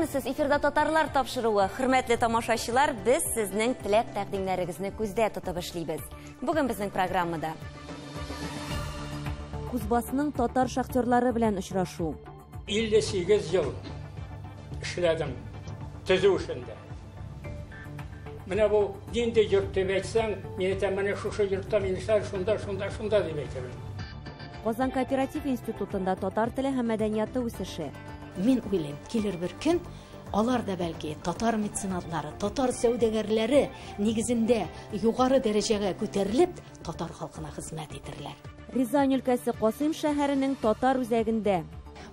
Күрәмесез, эфирда татарлар тапшыруы. Хөрмәтле тамашачылар, без сезнең теләк тәкъдимнәрегезне күздә тотып эшлибез. Бүген безнең программада Кузбассның татар шахтерлары белән очрашу. 58 ел эшләдем төзү эшендә. Менә бу нинди йорт дип әйтсәң, мин әйтәм, менә шушы йортта мин эшләр, шунда дип әйтәм. Казан кооператив институтында татар теле һәм мәдәнияты үсеше. Мин уйлыйм, килер бер көн, алар да бәлки татар меценатлары, татар сәүдәгәрләре нигезендә югары дәрәҗәгә күтәрелеп, татар халкына хезмәт итерләр. Рязань өлкәсе Касыйм шәһәренең татар үзәгендә.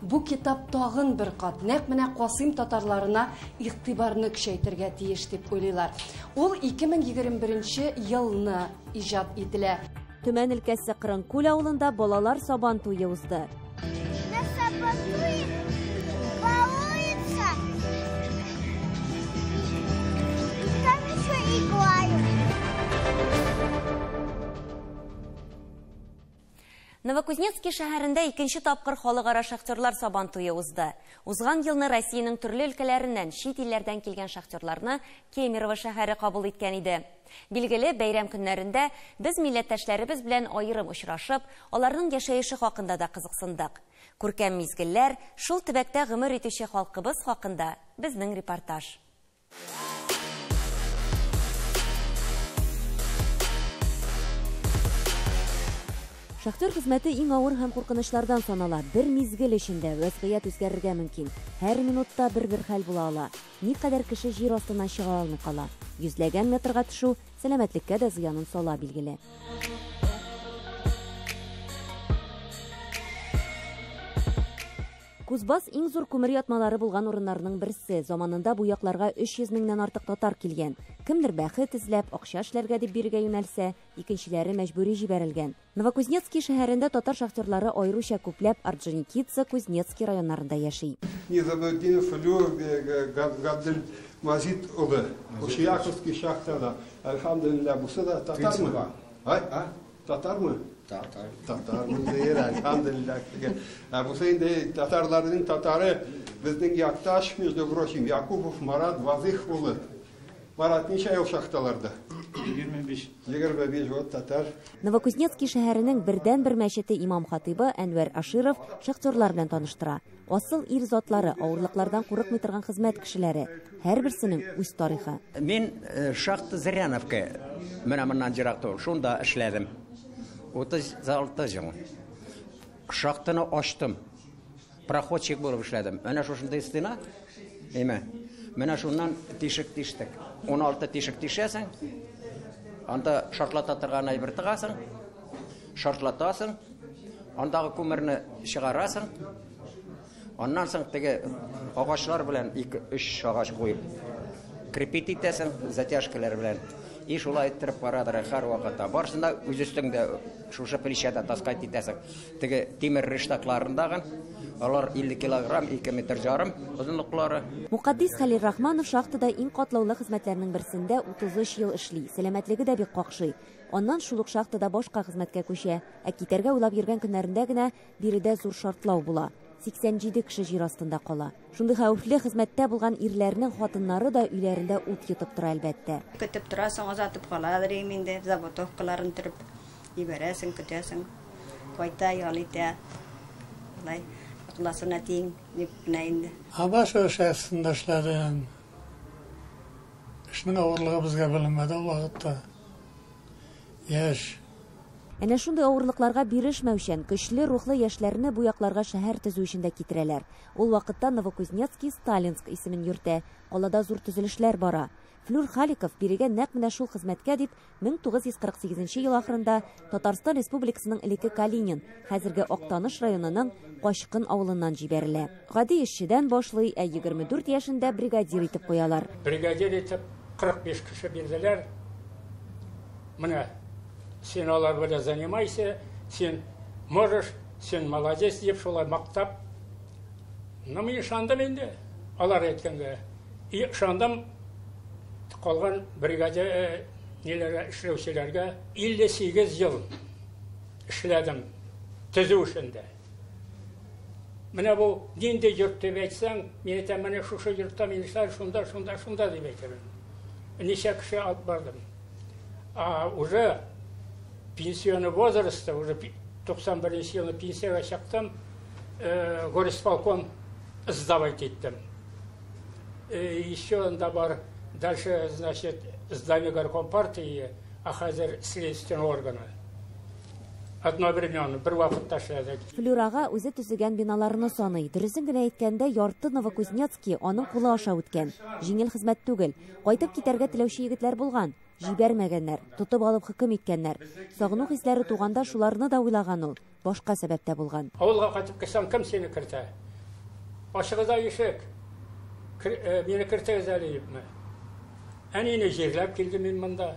Бу китап тагын бер кат нәкъ менә Касыйм татарларына игътибарны көчәйтергә тиеш дип уйлыйлар. Ул 2021 елны иҗат ителә. Төмән өлкәсе Кырынкүл авылында балалар сабан туе узды. Новокузнецкий шәһәрендә икенче тапкыр халыкара шахтерлар сабан туе узды. Узган елны Россиянең төрле өлкәләреннән, чит илләрдән килгән шахтерларны Кемерово шәһәре кабул иткән иде. Билгеле, бәйрәм көннәрендә без милләттәшләребез белән аерым очрашып, аларның яшәеше хакында да кызыксындык. Күркәм мизгелләр, шул төбәктә гомер итүче халкыбыз хакында безнең репортаж. Шахтер хезмәте иң авыр һәм куркынычлардан санала. Бер мизгел эчендә вазгыять үзгәрергә мөмкин. Һәр минутта бер хәл була ала. Никадәр кеше җир астыннан чыга алмый кала. Йөзләгән метрга төшү сәламәтлеккә дә зыянын сала, билгеле. Кузбасс иң зур күмер ятмалары булган урыннарның берсе. Заманында бу якларга 300 меңнән артык татар килгән. Кемдер бәхет эзләп, акча эшләргә дип биргә юнәлсә, икенчеләре мәҗбүри җибәрелгән. Новокузнецкий шәһәрендә татар шахтерлары аеруча күпләп Орджоникидзе, Кузнецкий районнарында яши. Низамутдинов Габдел Мазид улы. Ушияковский шахтада. Әлхамдулилlah, бусы да татармы? Татармы? Татармы deyir, elhamdülillah. Bu sayede Tatarların Tatarı bizden yaktaş, между прочим, Yakubov Marat Vazih ulu. Marat neçə yıl şaxtalarda? 25 yıl Tatar. Новокузнецкий шәһәренең бердән-бер мәчете имам хатибы Әнвәр Аширов шахтерлар белән таныштыра. Асыл ир затлары, авырлыклардан курыкмый торган хезмәт кешеләре. Һәрберсенең үз тарихы. Мин шахта Зыряновка менә моннан җирәк шунда эшләдем. 36 жыл. Шахтаны ачтым. Проходчик булып эшләдем. Менә шушындай стена. Менә шуннан тишек тиштек. 16 тишек тишәсең. Анда шартлата торган әйбер тыгасың. Шартлатасың. Андагы күмерне чыгарасың. Аннан соң теге агачлар белән 2-3 агач куеп крепит итәсең, затяжкалар белән. И шулай иттереп барадыр һәр вакытта. Барсында үз өстеңдә шушы плечада таскайт итәсең. Теге тимер рештакларындагы алар 50 килограмм, 2 метр жарым озынлыклары. Мукаддис Халил Рахманов шахтада иң катлаулы хезмәтләрнең берсендә 33 ел эшли. Сәламәтлеге дә бик какшый. Аннан шул ук шахтада башка хезмәткә күчә. Китәргә уйлап йөргән көннәрендә генә биредә зур шартлау була. 87 кеше җир астында кала. Шундый хәвефле хезмәттә булган ирләрнең хатыннары да өйләрендә ут йотып тора, әлбәттә. Көтеп торасың, азатып калалар инде, заботовкаларын төреп ибәрәсең, көтәсең. Кайта ялыйта. Лай акласына тиң дип инде. Абаш шәхсендә эшләдем. Эшнең авырлыгы безгә беленмәде ул вакытта. Яшь. Әнә шундый авырлыкларга бирешмәүчән, көчле рухлы яшьләрне бу якларга шәһәр төзү өчен дә китерәләр. Ул вакытта Новокузнецкий Сталинск исемен йөртә. Калада зур төзелешләр бара. Флюр Халиков бирегә нәкъ менә шул хезмәткә дип 1948 ел ахырында Татарстан Республикасының элекке Калинин, хәзерге Актаныш районының Качкын авылыннан җибәрелә. Гади эшчедән башлый, 24 яшендә бригадир итеп куялар. Бригадир итеп 45 кеше бирделәр. Менә сен алар белән занимайся, сен можешь, сен молодец дип шулай мактап. Мин ышандым инде, алар әйткәнгә. Ышандым, калган бригада неләр эшләүчеләргә 58 ел эшләдем төзү эшендә. Менә бу нинди йорт дип әйтсәң, мин әйтәм, менә шушы йортта минешләр шунда дип әйтәм. Ничә кеше алып бардым. Уже пенсионный возраст, уже 91 елны пенсияга чыктым, горисполком сдавать иттем. Еще анда бар, дальше, значит, здание горком партии, а хәзер следственный органы. Одновременно, бер вакытта эшләдек. Флюрага үзе төзегән биналарны саный. Дөресен генә әйткәндә, ярты Новокузнецкий аның кулы аша үткән. Җиңел хезмәт түгел. Кайтып китәргә теләүче егетләр булган. Җибәрмәгәннәр, тотып алып хөкем иткәннәр. Сагыну хисләре туганда шуларны да уйлаган ул. Башка сәбәптә булган. Авылга кайтып килсәм, кем сине кертә? Ашыгызда ишек. Мине кертәгез әле юкмы? Әнине җирләп килдем мин монда.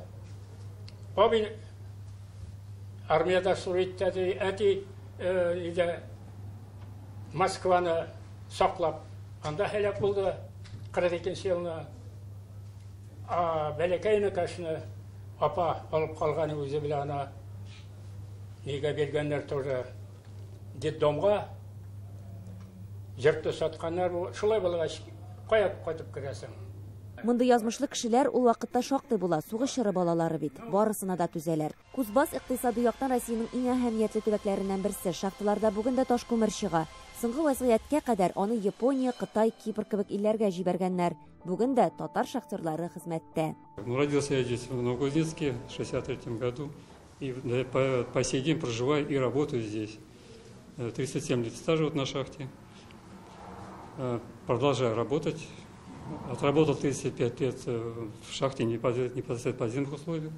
Абин армияда суреттәде, әти Москваны саклап, анда һәлак булды 42 елны. Бәләкәйне кашны апа алып калган үзе белән ана нигә биргәннәр тоже детдомга җыртты сатканнар. Шулай булгач, кая кайтып керәсең? Монда язмышлы кешеләр ул вакытта шактый була, сугыш чоры балалары бит. Барысына да түзәләр. Кузбасс икътисади яктан Россиянең иң әһәмиятле төбәкләреннән берсе. Шахталарда бүген дә таш күмер чыга. Соңгы вазгыятькә кадәр аны Япония, Кытай, Кипр кебек илләргә җибәргәннәр. Бүген дә татар шахтерлары хезмәттә. Родился я здесь в Новокузнецке в 1963 году. И по сей день проживаю и работаю здесь. 37 лет стажа вот на шахте. Продолжаю работать. Отработал 35 лет в шахте непосредственно подземных условиях.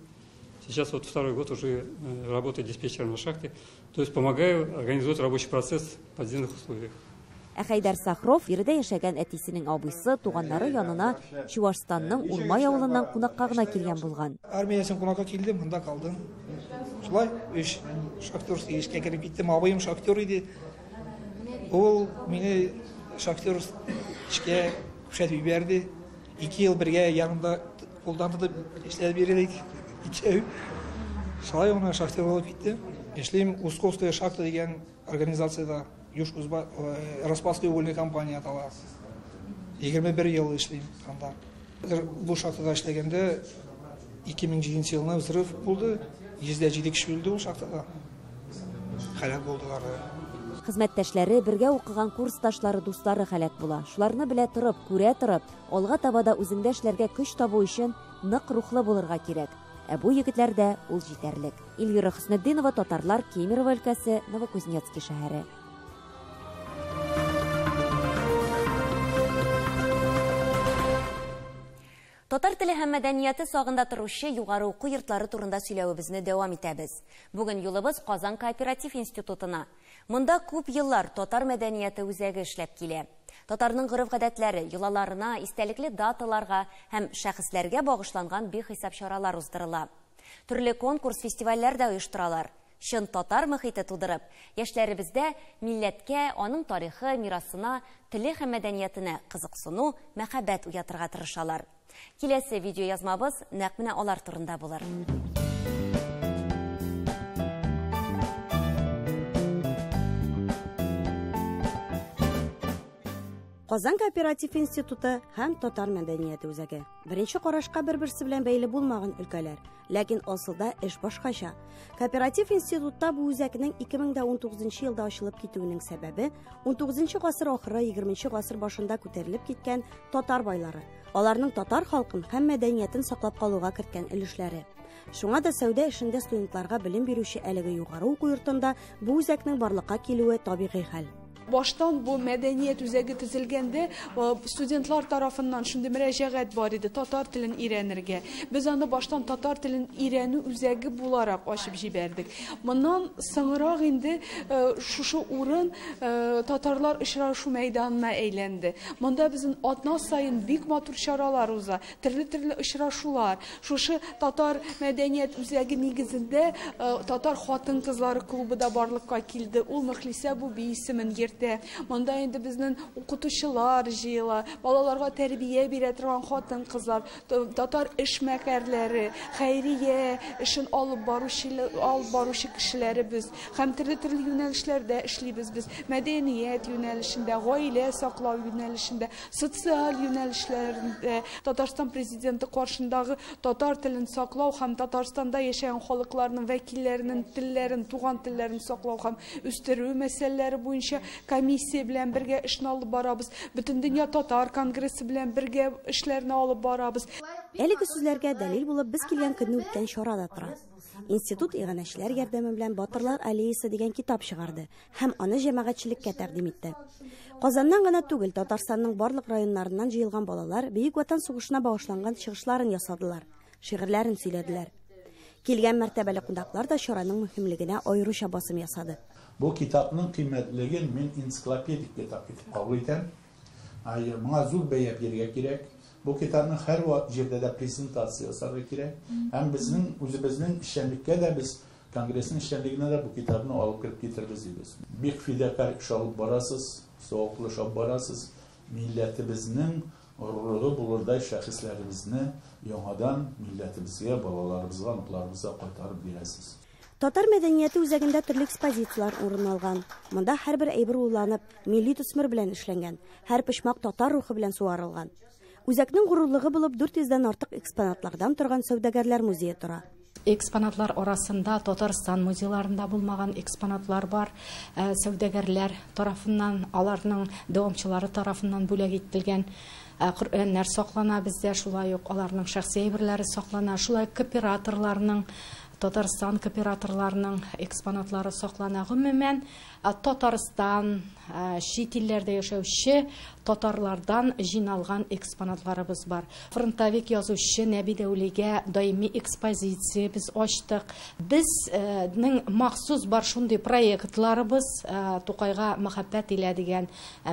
Сейчас вот второй год уже работаю диспетчером на шахте. То есть помогаю организовать рабочий процесс в подземных условиях. Хәйдәр Сахров ирдә яшәгән әтисенең абыйсы, туганнары янына Чувашстанның Урмай авылыннан кунакка гына килгән булган. Армиясен кунакка килдем, монда калдым. Шулай, шахтер эшкә кереп киттем, абыем шахтер иде. Ул мине шахтер эшкә күрсәтеп җибәрде. 2 ел бергә янында кулландырып эшләп бирелик. Шулай аны шахтер булып киттем. Эшлим Усковская шахта дигән организациядә, Распадская угольная компания атала. 21 ел эшлим анда. Бу шахтада эшләгәндә 2007 елда взрыв булды. 107 кеше үлде ул шахтада. Һәлак булдылар. Хезмәттәшләре, бергә укыган курсташлары, дуслары һәлак була. Шуларны белә торып, күрә торып, алга табада үзеңдә эшләргә көч табу өчен нык рухлы булырга кирәк. Бу егетләрдә ул җитәрлек. Илгира Хөснетдинова, татарлар, Кемерово өлкәсе, Новокузнецкий шәһәре. Татар теле һәм мәдәнияте сагында торучы югары уку йортлары турында сөйләвебезне дәвам итәбез. Бүген юлыбыз Казан кооператив институтына. Монда күп еллар татар мәдәнияте үзәге эшләп килә. Татарның гореф-гадәтләре, йолаларына, истәлекле даталарга һәм шәхесләргә багышланган бихисап чаралар уздырыла. Төрле конкурс, фестивальләр дә оештыралар. Чын татар мөхите тудырып, яшьләребездә милләткә, аның тарихы, мирасына, теле һәм мәдәниятенә кызыксыну, мәхәббәт уятырга тырышалар. Киләсе видео язмабыз нәкъ менә алар турында булыр. Казан кооператив институты һәм татар мәдәнияте үзәге. Беренче карашка бер-берсе белән бәйле булмаган өлкәләр, ләкин асылда эш башкача. Кооператив институтта бу үзәкнең 2019 елда ачылып китүенең сәбәбе 19 гасыр ахыры, 20 гасыр башында күтәрелеп киткән татар байлары. Аларның татар халкын һәм мәдәниятен саклап калуга керткән өлешләре. Шуңа да сәүдә эшендә студентларга белем бирүче әлеге югары уку йортында бу үзәкнең барлыкка килүе табигый хәл. Баштан бу мәдәният үзәге төзелгәндә студентлар тарафыннан шундый мөрәҗәгать бар иде татар телен өйрәнергә. Без аны баштан татар телен өйрәнү үзәге буларак ачып җибәрдек. Моннан соңрак инде шушы урын татарлар очрашу мәйданына әйләнде. Монда безнең атна сайын бик матур чаралар уза, төрле очрашулар. Шушы татар мәдәният үзәге нигезендә татар хатын-кызлары клубы да барлыкка килде. Ул Мөхлисә бу исемен үзәктә. Монда инде безнең укытучылар җыела, балаларга тәрбия бирә торган хатын-кызлар, татар эшмәкәрләре, хәйрия эшен алып баручы кешеләребез, һәм төрле юнәлешләрдә эшлибез без. Мәдәният юнәлешендә, гаилә саклау юнәлешендә, социаль юнәлешләрдә, Татарстан президенты каршындагы татар телен саклау һәм Татарстанда яшәгән халыкларның вәкилләренең телләрен, туган телләрен саклау һәм үстерү мәсьәләләре буенча комиссия белән бергә эшне алып барабыз. Бөтен дөнья татар конгрессы белән бергә эшләрне алып барабыз. Әлеге сүзләргә дәлил булып без килгән көнне үткән чарада тора. Институт иганәчеләр ярдәме белән Батырлар аллеясы дигән китап чыгарды һәм аны җәмәгатьчелеккә тәкъдим итте. Казаннан гына түгел, Татарстанның барлык районнарыннан җыелган балалар Бөек Ватан сугышына багышланган чыгышларын ясадылар, шигырьләрен сөйләделәр. Килгән мәртәбәле кунаклар да чараның мөһимлегенә аеруча басым ясады. Бу китапның кыйммәтлеген мин энциклопедик китап итеп кабул итәм. Моңа зур бәя бирергә кирәк. Бу китапның һәр җирдә дә презентация ясарга кирәк. Һәм безнең үзебезнең эшчәнлеккә дә біз конгрессның эшчәнлегенә дә бу китапны алып кирип китербез дибез. Бик фидакар эш алып барасыз, савыклы эш алып барасыз. Милләтебезнең орурлыгы булырдай шәхесләребезне яңадан милләтебезгә, балаларыбызга, ныкларыбызга кайтарып бирәсез. Татар мәдәнияте үзәгендә төрле экспозициялар урын алган. Монда һәрбер әйбер уйланып, милли төсмер белән эшләнгән, һәр почмак татар рухы белән суарылган. Үзәкнең горурлыгы булып 400-дән артык экспонатлардан торган сәүдәгәрләр музее тора. Экспонатлар арасында Татарстан музейларында булмаган экспонатлар бар. Сәүдәгәрләр тарафыннан, аларның дәвамчылары тарафыннан бүләк ителгән Коръәннәр саклана бездә, шулай ук аларның шәхси әйберләре саклана, шулай кооператорларның, Татарстан кооператорларының экспонатлары саклана. Гомумән Татарстан, чит илләрдә яшәүче татарлардан җыйналган экспонатларыбыз бар. Фронтовик язучы Нәби Дәүлигә даими экспозиция без ачтык. Безнең махсус бар шундый проектларыбыз Тукайга мәхәббәт илә дигән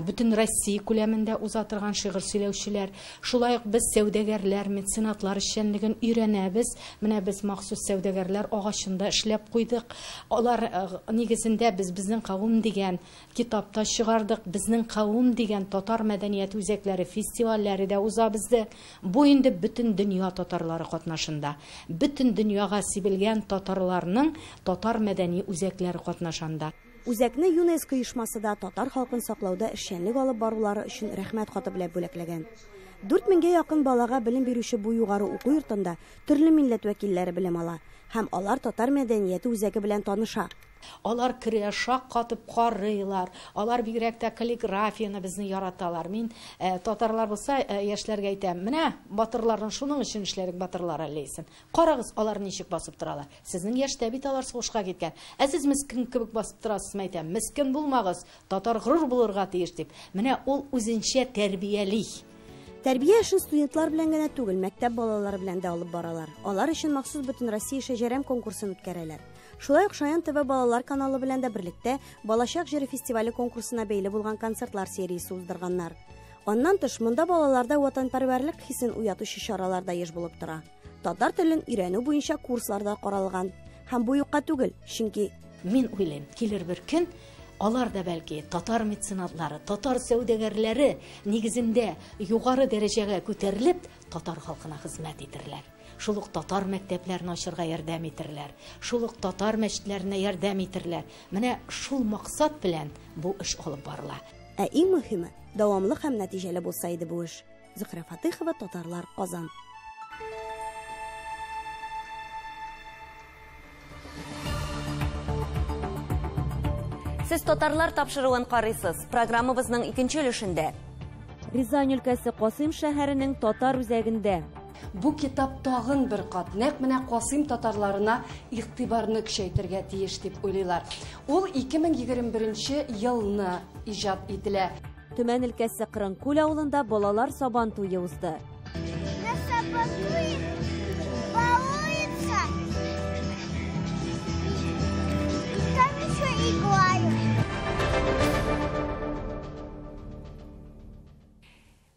бөтен Россия күләмендә уза торган шигырь сөйләүчеләр. Шулай ук без сәүдәгәрләр, меценатлар эшчәнлеген өйрәнәбез. Менә без махсус сәүдәгәрләр агачында эшләп куйдык. Алар нигезендә безнең кавым дигән китапта чыгардык. Безнең кавым дигән татар мәдәният үзәкләре фестивальләре дә уза бездә. Бу инде бөтен дөнья татарлары катнашында. Бөтен дөньяга сибелгән татарларның татар мәдәни үзәкләре катнашында. Үзәкне ЮНЕСКО оешмасы да татар халкын саклауда эшчәнлек алып барулары өчен рәхмәт хаты белән бүләкләгән. 4000-гә якын балага белем бирүче бу югары уку йортында төрле милләт вәкилләре белем ала һәм алар татар мәдәнияте үзәге белән таныша. Алар керә, шаккатып карыйлар. Алар бигрәк тә каллиграфияны безне яраталар. Мин татарлар булса яшьләргә әйтәм, менә батырларның шуның өчен эшләрек батырлар әлләйсен. Карагыз, алар ничек басып торалар. Сезнең яшьтә бит алар сугышка киткән. Сез мескен кебек басып торасызмы әйтәм. Мескен булмагыз, татар горур булырга тиеш дип. Менә ул үзенчә тәрбияли. Тәрбия эшен студентлар белән генә түгел, мәктәп балалары белән дә алып баралар. Алар өчен махсус бөтен Россия шәҗәрәм конкурсын үткәрәләр. Шулай ук Шаян ТВ балалар каналы белән дә берлектә Балачак җыры фестивале конкурсына бәйле булган концертлар сериясе уздырганнар. Аннан тыш, монда балаларда ватанпәрвәрлек хисен уятучы чаралар да еш булып тора. Татар телен өйрәнү буенча курслар да каралган. Һәм бу юкка түгел, чөнки мин уйлыйм, килер бер көн алар да бәлки татар меценатлары, татар сәүдәгәрләре нигезендә югары дәрәҗәгә күтәрелеп, татар халкына хезмәт итерләр. Шул ук татар мәктәпләрен ачырга ярдәм итерләр. Шул ук татар мәчетләренә ярдәм итерләр. Менә шул максат белән бу эш алып барыла. Ә иң мөһиме, дәвамлы һәм нәтиҗәле булса иде бу эш. Зөһрә Фатыйхова, Татарлар, Казан. Сез татарлар тапшыруын карыйсыз. Программабызның икенче өлешендә. Рязань өлкәсе Касыйм шәһәренең татар үзәгендә. Бу китап тагын бер кат нәкъ менә Касыйм татарларына игътибарны көчәйтергә тиеш дип уйлыйлар. Ул 2021 елны иҗат ителә. Төмән өлкәсе Кырынкүл авылында балалар сабан туе узды.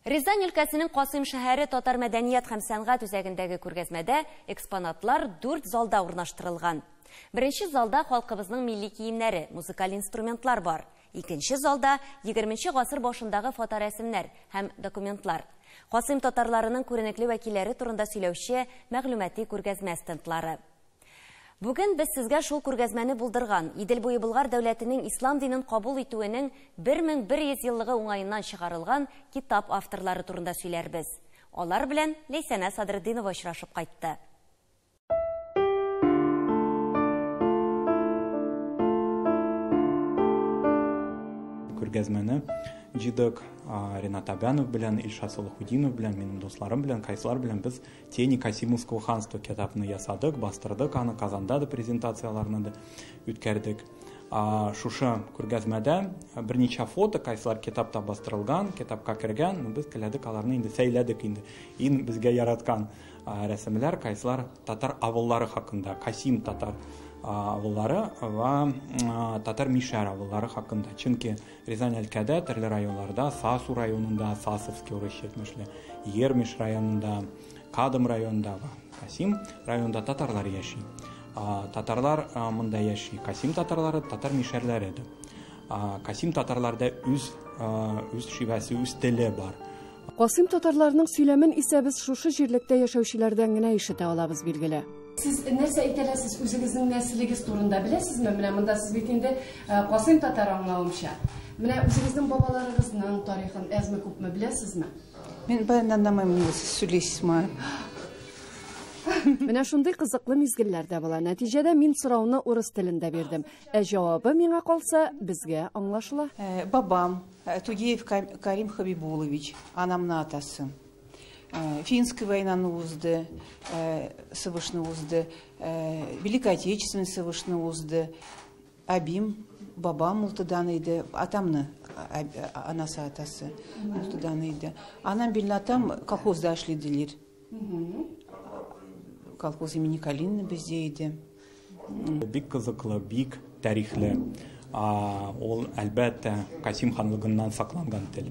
Рязань өлкәсенең Касыйм шәһәре татар мәдәният һәм сәнгать үзәгендәге күргәзмәдә экспонатлар 4 залда урнаштырылган. Беренче залда халкыбызның милли киемнәре, музыкаль инструментлар бар. Икенче залда 20 гасыр башындагы фоторәсемнәр һәм документлар. Касыйм татарларының күренекле вәкилләре турында сөйләүче мәгълүмати күргәзмә стендлары. Бүген без сезгә шул күргәзмәне булдырган Идел буе Болгар дәүләтенең ислам динен кабул итүенең 1100 еллыгы уңаеннан чыгарылган китап авторлары турында сөйләрбез. Алар белән Ләйсәнә Садретдинова очрашып кайтты. Күргәзмәне Җидык Ренат Абянов белән, Илшат Салахудинов белән, минем дусларым белән, кайсылар белән без Тени Касимовского ханства китапны ясадык, бастырдык, аны Казанда да презентацияларны да үткәрдек. Шушы күргәзмәдә берничә фото кайсылар китапта бастырылган, китапка кергән, без теләдек аларны инде сәйләдек инде. Ин безгә яраткан рәсемләр кайсылар татар авыллары хакында, Касим татар авыллары ва татар мишәр авыллары хакында. Чөнки Рязань өлкәдә төрле районнарда, Сасу районында, Сасовский урыс әйтмешле, Ермиш районында, Кадым районында ва Касим районында татарлар яши. Татарлар монда яши. Касим татарлары татар мишәрләре иде. Касим татарларда үз шивәсе, үз теле бар. Касим татарларының сөйләмен исә без шушы җирлектә яшәүчеләрдән генә ишетә алабыз билгеле. Сез нәрсә әйтәләсез үзегезнең нәселегез турында беләсезме? Менә монда сез бит инде Касим татар аңлавымча. Менә үзегезнең бабаларыгызның тарихын әзме күпме беләсезме? Мен баяннан намаймын, сөйләйсезме? Менә шундый кызыклы мизгелләр дә була. Нәтиҗәдә мин сорауны урыс телендә бирдем. Җавабы миңа калса, безгә аңлашыла. Бабам Тугеев Карим Хабибулович, анамның атасы. Финская войнаны узды, сывышны узды, Великая Отечественная сывышны узды, Абим, бабам мултыдан иде, атамны анасы атасы мултыдан иде. Анам билин атам колхозда эшледилер. Колхоз имени Калинина бездә иде. Бик кызыклы, бик тарихлы. Ул әлбәттә Касим ханлыгыннан сакланган тел.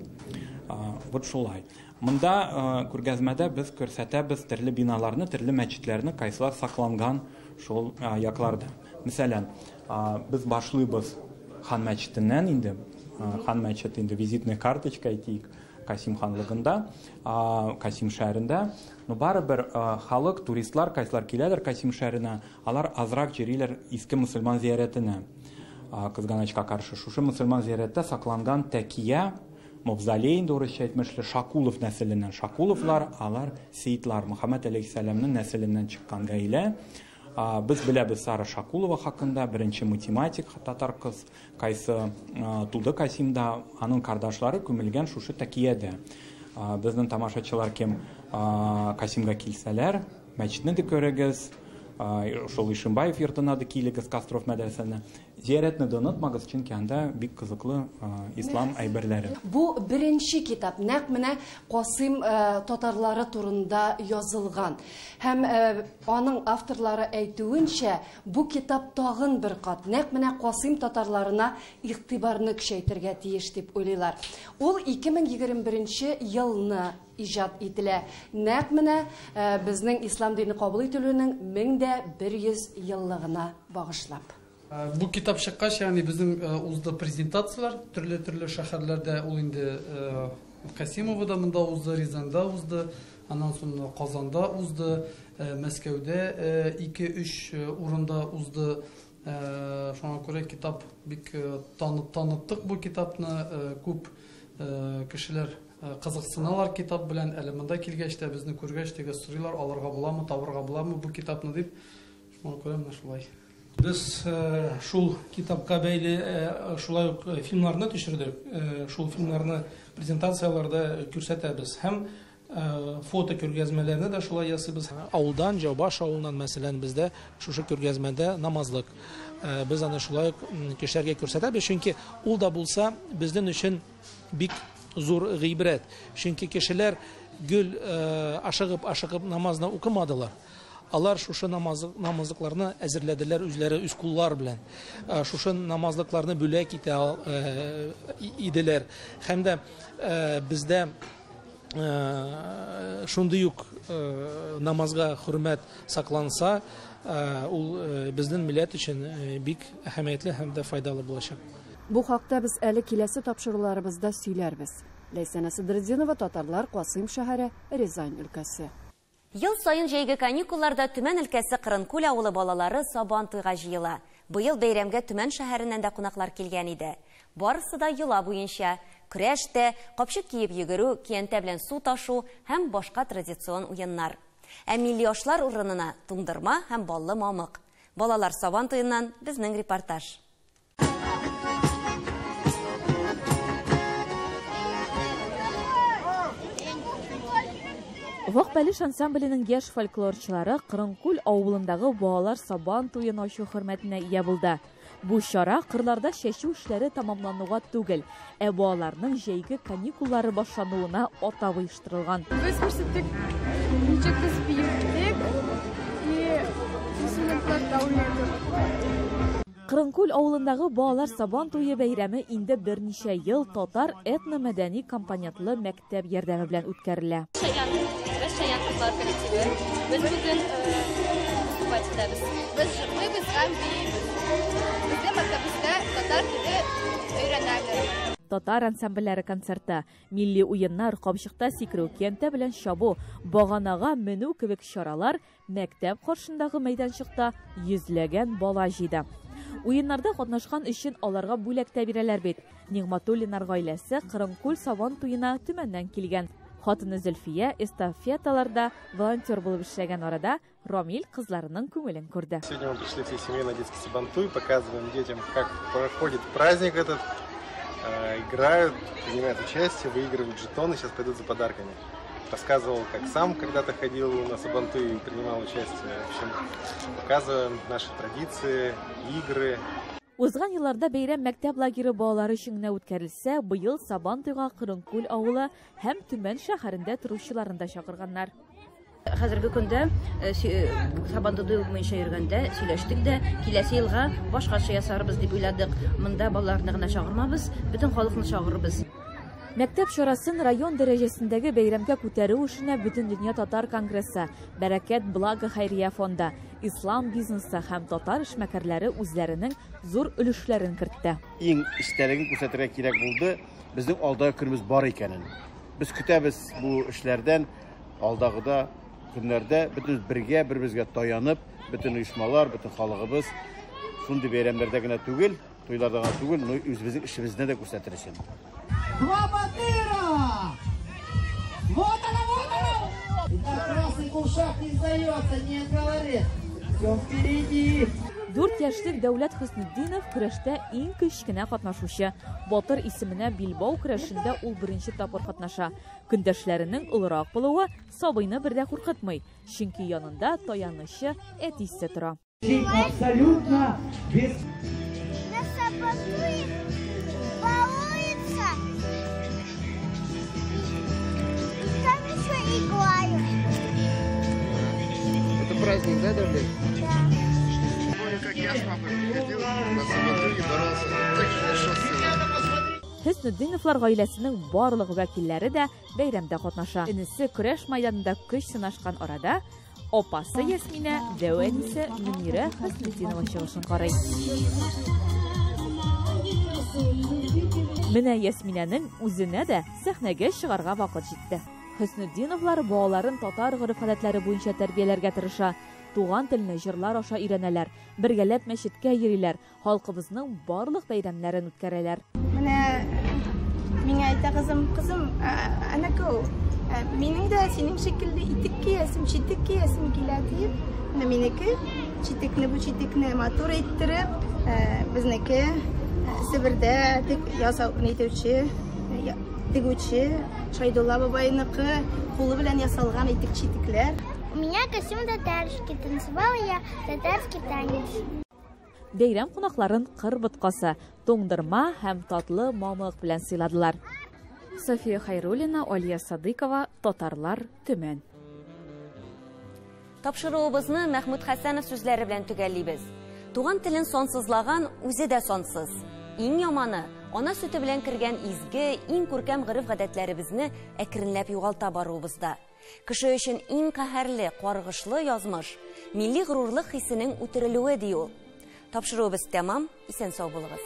Вот шулай. Монда күргәзмәдә без күрсәтәбез төрле биналарны, төрле мәчетләрне кайсылар сакланган шул якларда. Мәсәлән, без башлыйбыз хан мәчетеннән инде. Хан мәчете инде визитная карточка әйтик Касим ханлыгында, Касим шәһәрендә. Но барыбер халык, туристлар кайсылар киләләр Касим шәһәренә, алар азрак йөриләр иске мөселман зияретенә. Кызганычка каршы шушы мөселман зияретта сакланган тәкия мавзолей инде урысча әйтмешле Шакулов нәселеннән. Шакуловлар, алар Сейтлар, Мөхәммәд алейһиссәламның нәселеннән чыккан гаилә. Без беләбез Сара Шакулова хакында, беренче математик татар кыз, кайсы туды Касимда, аның кардашлары күмелгән шушы тәкиядә. Безнең тамашачылар кем Касимга килсәләр, мәчетне дә күрегез, шул Ишимбаев йортына да килегез, Костров мәдрәсәсенә. Зияретне дә онытмагыз, чөнки анда бик кызыклы ислам әйберләре. Бу беренче китап, нәкъ менә Касим татарлары турында язылган. Һәм аның авторлары әйтүенчә, бу китап тагын бер кат, нәкъ менә Касим татарларына игътибарны көчәйтергә тиеш дип уйлыйлар. Ул 2021 елны иҗат ителә. Нәкъ менә безнең ислам дине кабул ителүенең 1100 еллыгына багышлап. Бу китап чыккач, ягъни безнең узды презентациялар, төрле шәһәрләрдә ул инде Касимовда монда узды, Рязанда узды, аннан соң Казанда узды, Мәскәүдә 2-3 урында узды. Шуңа күрә китап бик таныттык бу китапны, күп кешеләр кызыксыналар китап белән, әле монда килгәч тә безне күргәч тә сорыйлар, алырга буламы, табырга буламы бу китапны дип. Шуңа күрә менә шулай. Biz şul kitapka bəyli şulay filmlarını düşürdük. Şul filmlarını prezentatsiyalarda kürsətəbiz. Həm foto körgəzmələrini də şulay yasıbız. Avuldan, Cavbaş avulundan məsələn bizdə şuşu körgəzmədə namazlıq. Biz ana şulay kişilərə kürsətəbiz. Çünki ul da bulsa bizdən üçün bik zor gıybret. Çünki kişilər gül aşıqıb namazını okumadılar. Алар шушы намазлыкларны әзерләделәр үзләре, үз куллар белән. Шушы намазлыкларны бүләк итә иделәр. Һәм дә бездә шундый ук намазга хөрмәт сакланса, ул безнең милләт өчен бик әһәмиятле һәм дә файдалы булачак. Бу хакта без әле киләсе тапшыруларыбызда сөйләрбез. Ләйсәнә Сыдырдинова, Татарлар, Касыйм шәһәре, Рязань өлкәсе. Ел сайын җәйге каникулларда Төмән өлкәсе Кырынкүл авылы балалары Сабан туйга җыела. Быел бәйрәмгә Төмән шәһәреннән дә кунаклар килгән иде. Барысы да йола буенча көрәштә, капчык киеп йөгерү, киянтә белән су ташу һәм башка традицион уеннар. Ә милли ашлар урынына туңдырма һәм баллы мамык. Балалар Сабан туеннан безнең репортаж. Вак-Бәлеш ансамбленең яшь фольклорчылары Кырынкүл авылындагы балалар Сабан туен ачу хөрмәтенә ия булды. Бу чара кырларда чәчү эшләре тамамлануга түгел, ә балаларның җәйге каникуллары башлануына атап оештырылган. Без күрсәттек, ничек без биектек и инструментларда уйнадык. Кырынкүл авылындагы балалар Сабан туе бәйрәме инде берничә ел татар этно-мәдәни компонентлы мәктәп ярдәме белән үткәрелә. Шаянлыклар коллективы. Без бүген выступать итәбез. Мы безгәм бейбез. Безнең мәктәбездә татар теле өйрәнәләр. Татар ансамбльләре концерты, милли уеннар, капчыкта сикерү, киянтә белән чабу, баганага менү кебек чаралар мәктәп каршындагы мәйданчыкта йөзләгән бала җыйды. Уеннарда катнашкан өчен аларга бүләк тә бирәләр бит. Нигъматуллиннар гаиләсе Кырынкүл Сабан туена Төмәннән килгән. Хатыны Зөлфия эстафеталарда волонтер булып эшләгән арада Рамил кызларының күңелен күрде. Сегодня мы пришли всей семьей на детский Сабантуй, показываем детям, как проходит праздник этот, играют, принимают участие, выигрывают жетоны, сейчас пойдут за подарками. Рассказывал, как сам когда-то ходил на Сабантуй и принимал участие. В общем, показываем наши традиции, игры. Узган елларда бәйрәм мәктәп лагере балалары өчен генә үткәрелсә, быел Сабан туйга Кырынкүл авылы һәм Төмән шәһәрендә торучыларын да чакырганнар. Хәзерге көндә Сабан туе буенча йөргәндә сөйләштек дә, киләсе елга башкача ясарбыз дип уйладык. Монда балаларны гына чакырмабыз, бөтен халыкны чакырырбыз. Мәктәп чарасын район дәрәҗәсендәге бәйрәмгә күтәрү эшенә Бөтен дөнья татар конгрессы, Бәрәкәт благо хәйрия фонды, ислам бизнесы һәм татар эшмәкәрләре үзләренең зур өлешләрен кертте. Иң истәлеген күрсәтергә кирәк булды, безнең алдагы көнебез бар икәнен. Без көтәбез бу эшләрдән алдагыда көннәрдә бөтен бергә бер-беребезгә таянып, бөтен оешмалар, бөтен халыгыбыз шундый бәйрәмнәрдә генә түгел, туйларда гына түгел, но үзебезнең эшебезне дә күрсәтер өчен. Два батыра! Вот она! И так красный кушак не сдается, не говорит. Все впереди. 4 яшьлек Дәүләт Хөснетдинов көрәштә иң кечкенә катнашучы. Батыр исеменә билбау көрәшендә ул беренче тапкыр катнаша. Көндәшләренең улырак булуы сабыйны бердә куркытмый, чөнки янында таянычы әтисе тора. Абсолютно без... Это праздник, да, Давлет? Да. Как я с папой приходил на Сабантуй и боролся. Так хорошо все. Хөснетдиновлар гаиләсенең барлык вәкилләре дә бәйрәмдә катнаша. Инесе көрәш майданында көч сынашкан арада, опасы Ясминә, дәүәнисе Мөнирә Хөснетдинова чыгышын карый. Менә Ясминәнең үзенә дә сәхнәгә чыгарга вакыт җитте. Хөснетдиновлар балаларын татар гореф-гадәтләре буенча тәрбияләргә тырыша. Туган телне җырлар аша өйрәнәләр, бергәләп мәчеткә йөриләр, халкыбызның барлык бәйрәмнәрен үткәрәләр. Менә миңа әйтә кызым, анакы, минең дә синең шикелле итек киясем, читек киясем килә дип, менә минеке читекне бу читекне матур иттереп, безнеке Себердә ясауны итүче, тегүче Шайдулла бабайныкы кулы белән ясалган итек читекләр. У меня костюм татарский, танцевала я татарский танец. Бәйрәм кунакларын кыр боткасы, туңдырма һәм татлы мамык белән сыйладылар. София Хайруллина, Алия Садыкова, Татарлар, Төмән. Тапшыруыбызны Мәхмүд Хәсәнов сүзләре белән төгәллибез. Туган телен сонсызлаган үзе дә сонсыз. Иң яманы, ана сөте белән кергән изге, иң күркәм гореф-гадәтләребезне әкренләп югалта баруыбызда. Кеше өчен иң каһәрле, каргышлы язмыш, милли горурлык хисенең үтерелүе ди ул. Тапшыруыбыз тәмам, исән сау булыгыз.